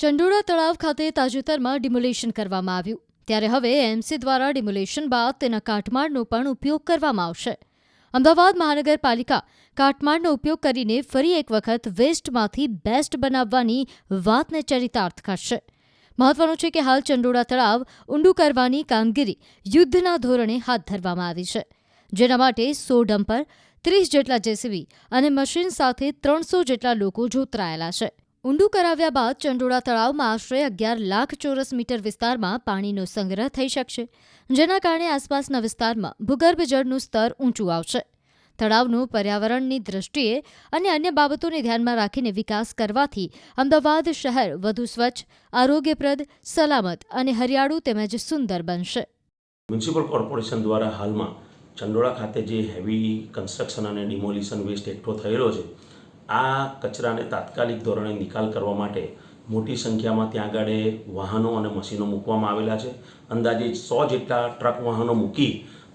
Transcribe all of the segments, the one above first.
ચંડોળા તળાવ ખાતે તાજેતરમાં ડિમોલેશન કરવામાં આવ્યું, ત્યારે હવે એએમસી દ્વારા ડિમોલેશન બાદ તેના કાટમાળનો પણ ઉપયોગ કરવામાં આવશે. અમદાવાદ મહાનગરપાલિકા કાટમાળનો ઉપયોગ કરીને ફરી એક વખત વેસ્ટમાંથી બેસ્ટ બનાવવાની વાતને ચરિતાર્થ કરશે. મહત્વનું છે કે હાલ ચંડોળા તળાવ ઊંડું કરવાની કામગીરી યુદ્ધના ધોરણે હાથ ધરવામાં આવી છે, જેના માટે 100 ડમ્પર, 30 જેટલા જેસીબી અને મશીન સાથે 300 જેટલા લોકો જોતરાયેલા છે. ઊંડું કરાવ્યા બાદ ચંડોળા તળાવમાં આશરે 11 લાખ ચોરસ મીટર વિસ્તારમાં પાણીનો સંગ્રહ થઈ શકશે, જેના કારણે આસપાસના વિસ્તારમાં ભૂગર્ભ જળનું સ્તર ઊંચું આવશે. તળાવનું પર્યાવરણની દૃષ્ટિએ અને અન્ય બાબતોને ધ્યાનમાં રાખીને વિકાસ કરવાથી અમદાવાદ શહેર વધુ સ્વચ્છ, આરોગ્યપ્રદ, સલામત અને હરિયાળું તેમજ સુંદર બનશે. મ્યુનિસિપલ કોર્પોરેશન દ્વારા હાલમાં ચંડોળા ખાતે જે હેવી કન્સ્ટ્રક્શન અને ડિમોલિશન વેસ્ટ એકઠો થયેલો છે, આ કચરાને તાત્કાલિક ધોરણે નિકાલ કરવા માટે મોટી સંખ્યામાં ત્યાં આગળ વાહનો અને મશીનો મૂકવામાં આવેલા છે. અંદાજે 100 જેટલા ટ્રક વાહનો મૂકી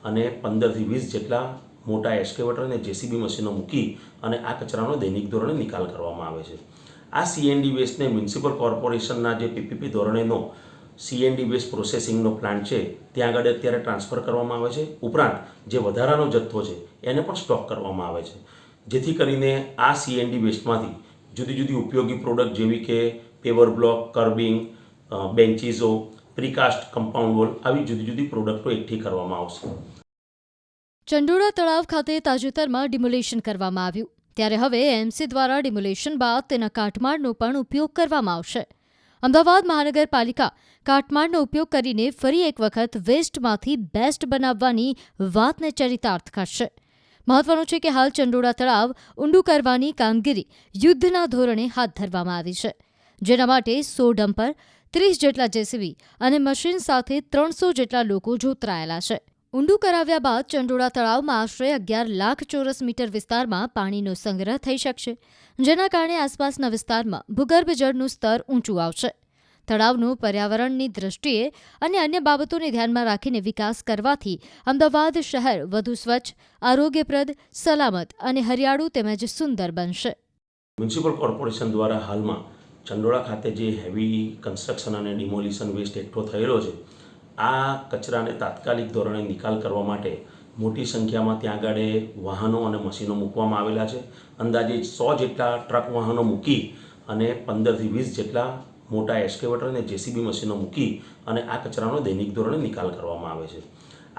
અને 15થી 20 જેટલા મોટા એક્સ્કેવેટર અને જેસીબી મશીનો મૂકી અને આ કચરાનો દૈનિક ધોરણે નિકાલ કરવામાં આવે છે. આ સીએનડી વેસ્ટને મ્યુનિસિપલ કોર્પોરેશનના જે પીપીપી ધોરણેનો સીએનડી વેસ્ટ પ્રોસેસિંગનો પ્લાન્ટ છે ત્યાં આગળ અત્યારે ટ્રાન્સફર કરવામાં આવે છે. ઉપરાંત જે વધારાનો જથ્થો છે એને પણ સ્ટોક કરવામાં આવે છે, જેથી કરીને આ સીએનડી વેસ્ટમાંથી જુદી જુદી ઉપયોગી પ્રોડક્ટ જેવી કે પેવર બ્લોક, કર્બિંગ, બેન્ચીઝો, પ્રીકાસ્ટ કમ્પાઉન્ડ વોલ આવી જુદી જુદી પ્રોડક્ટો એકઠી કરવામાં આવશે. ચંડોળા તળાવ ખાતે તાજેતરમાં ડિમોલેશન કરવામાં આવ્યું, ત્યારે હવે એએમસી દ્વારા ડિમોલેશન બાદ તેના કાટમાળનો પણ ઉપયોગ કરવામાં આવશે. અમદાવાદ મહાનગરપાલિકા કાટમાળનો ઉપયોગ કરીને ફરી એક વખત વેસ્ટમાંથી બેસ્ટ બનાવવાની વાતને ચરિતાર્થ કરશે. મહત્વનું છે કે હાલ ચંડોળા તળાવ ઊંડું કરવાની કામગીરી યુદ્ધના ધોરણે હાથ ધરવામાં આવી છે, જેના માટે 100 ડમ્પર, 30 જેટલા જેસીબી અને મશીન સાથે 300 જેટલા લોકો જોતરાયેલા છે. ઊંડું કરાવ્યા બાદ ચંડોળા તળાવમાં આશરે 11 લાખ ચોરસ મીટર વિસ્તારમાં પાણીનો સંગ્રહ થઈ શકશે, જેના કારણે આસપાસના વિસ્તારમાં ભૂગર્ભ જળનું સ્તર ઊંચું આવશે. તળાવનું પર્યાવરણની દૃષ્ટિએ અને અન્ય બાબતોને ધ્યાનમાં રાખીને વિકાસ કરવાથી અમદાવાદ શહેર વધુ સ્વચ્છ, આરોગ્યપ્રદ, સલામત અને હરિયાળું તેમજ સુંદર બનશે. મ્યુનિસિપલ કોર્પોરેશન દ્વારા હાલમાં ચંડોળા ખાતે જે હેવી કન્સ્ટ્રક્શન અને ડિમોલિશન વેસ્ટ એકઠો થયેલો છે, આ કચરાને તાત્કાલિક ધોરણે નિકાલ કરવા માટે મોટી સંખ્યામાં ત્યાં આગળ વાહનો અને મશીનો મૂકવામાં આવેલા છે. અંદાજે 100 જેટલા ટ્રક વાહનો મૂકી અને 15થી 20 જેટલા મોટા એક્સ્કેવેટર અને જેસીબી મશીનો મૂકી અને આ કચરાનો દૈનિક ધોરણે નિકાલ કરવામાં આવે છે.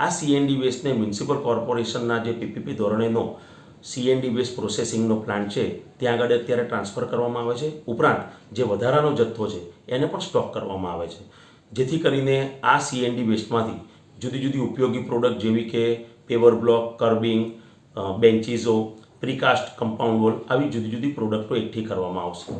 આ સીએનડી વેસ્ટને મ્યુનિસિપલ કોર્પોરેશનના જે પીપીપી ધોરણેનો સીએનડી વેસ્ટ પ્રોસેસિંગનો પ્લાન્ટ છે ત્યાં આગળ અત્યારે ટ્રાન્સફર કરવામાં આવે છે. ઉપરાંત જે વધારાનો જથ્થો છે એને પણ સ્ટોક કરવામાં આવે છે, જેથી કરીને આ સીએનડી વેસ્ટમાંથી જુદી જુદી ઉપયોગી પ્રોડક્ટ જેવી કે પેવર બ્લોક, કર્બિંગ, બેન્ચીઝો, પ્રીકાસ્ટ કમ્પાઉન્ડ વોલ આવી જુદી જુદી પ્રોડક્ટો એકઠી કરવામાં આવશે.